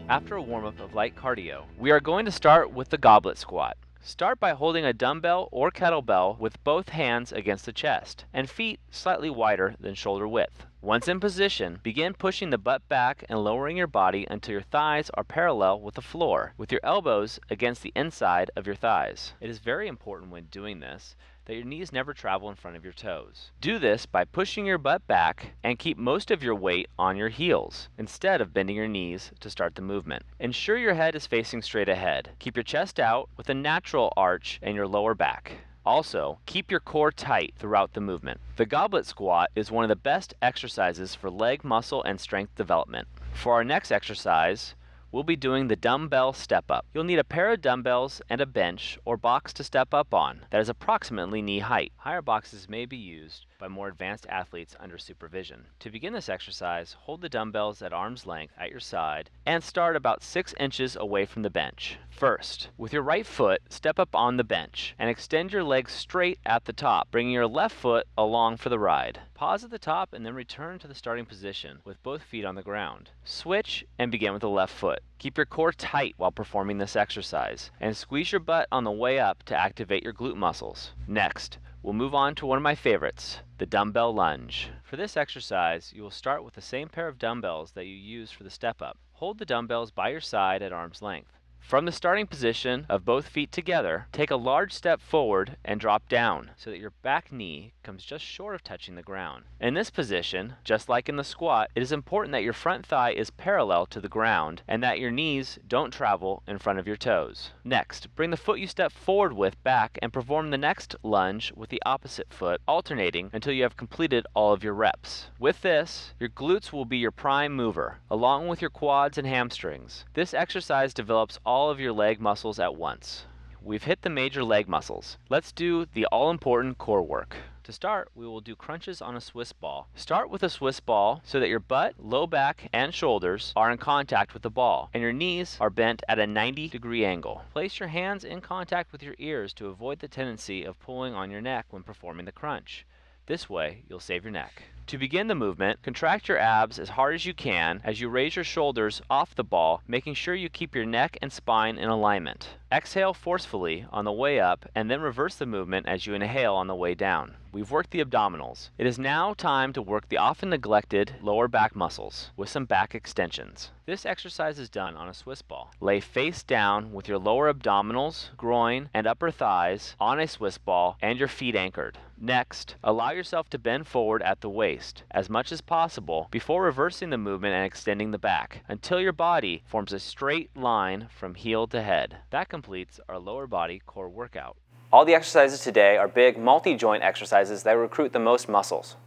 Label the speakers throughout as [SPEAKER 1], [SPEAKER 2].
[SPEAKER 1] After a warm-up of light cardio, we are going to start with the goblet squat. Start by holding a dumbbell or kettlebell with both hands against the chest and feet slightly wider than shoulder width. Once in position, begin pushing the butt back and lowering your body until your thighs are parallel with the floor, with your elbows against the inside of your thighs. It is very important when doing this that your knees never travel in front of your toes. Do this by pushing your butt back and keep most of your weight on your heels instead of bending your knees to start the movement. Ensure your head is facing straight ahead. Keep your chest out with a natural arch in your lower back. Also, keep your core tight throughout the movement. The goblet squat is one of the best exercises for leg muscle and strength development. For our next exercise, we'll be doing the dumbbell step up. You'll need a pair of dumbbells and a bench or box to step up on that is approximately knee height. Higher boxes may be used by more advanced athletes under supervision. To begin this exercise, hold the dumbbells at arm's length at your side and start about 6 inches away from the bench. First, with your right foot, step up on the bench and extend your legs straight at the top, bringing your left foot along for the ride. Pause at the top and then return to the starting position with both feet on the ground. Switch and begin with the left foot. Keep your core tight while performing this exercise and squeeze your butt on the way up to activate your glute muscles. Next, we'll move on to one of my favorites, the dumbbell lunge. For this exercise, you will start with the same pair of dumbbells that you used for the step up. Hold the dumbbells by your side at arm's length. From the starting position of both feet together, take a large step forward and drop down so that your back knee comes just short of touching the ground. In this position, just like in the squat, it is important that your front thigh is parallel to the ground and that your knees don't travel in front of your toes. Next, bring the foot you step forward with back and perform the next lunge with the opposite foot, alternating until you have completed all of your reps. With this, your glutes will be your prime mover, along with your quads and hamstrings. This exercise develops all of your leg muscles at once. We've hit the major leg muscles. Let's do the all-important core work. To start, we will do crunches on a Swiss ball. Start with a Swiss ball so that your butt, low back, and shoulders are in contact with the ball, and your knees are bent at a 90-degree angle. Place your hands in contact with your ears to avoid the tendency of pulling on your neck when performing the crunch. This way, you'll save your neck. To begin the movement, contract your abs as hard as you can as you raise your shoulders off the ball, making sure you keep your neck and spine in alignment. Exhale forcefully on the way up and then reverse the movement as you inhale on the way down. We've worked the abdominals. It is now time to work the often neglected lower back muscles with some back extensions. This exercise is done on a Swiss ball. Lay face down with your lower abdominals, groin, and upper thighs on a Swiss ball and your feet anchored. Next, allow yourself to bend forward at the waist as much as possible before reversing the movement and extending the back until your body forms a straight line from heel to head. That completes our lower body core workout. All the exercises today are big multi-joint exercises that recruit the most muscles.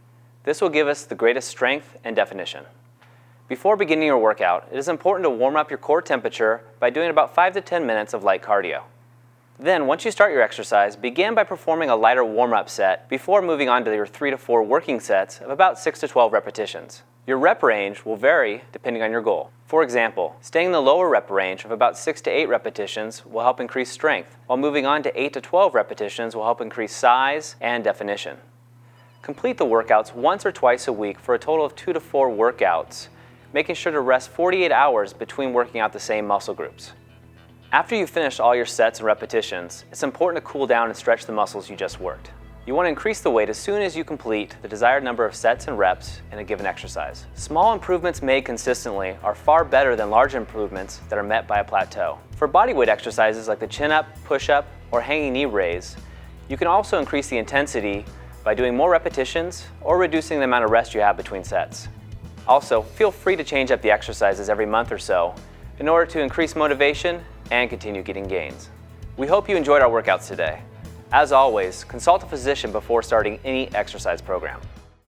[SPEAKER 1] This will give us the greatest strength and definition. Before beginning your workout, it is important to warm up your core temperature by doing about 5 to 10 minutes of light cardio. Then, once you start your exercise, begin by performing a lighter warm-up set before moving on to your 3 to 4 working sets of about 6 to 12 repetitions. Your rep range will vary depending on your goal. For example, staying in the lower rep range of about 6 to 8 repetitions will help increase strength, while moving on to 8 to 12 repetitions will help increase size and definition. Complete the workouts once or twice a week for a total of 2 to 4 workouts, making sure to rest 48 hours between working out the same muscle groups. After you've finished all your sets and repetitions, it's important to cool down and stretch the muscles you just worked. You want to increase the weight as soon as you complete the desired number of sets and reps in a given exercise. Small improvements made consistently are far better than large improvements that are met by a plateau. For bodyweight exercises like the chin-up, push-up, or hanging knee raise, you can also increase the intensity by doing more repetitions or reducing the amount of rest you have between sets. Also, feel free to change up the exercises every month or so in order to increase motivation and continue getting gains. We hope you enjoyed our workouts today. As always, consult a physician before starting any exercise program.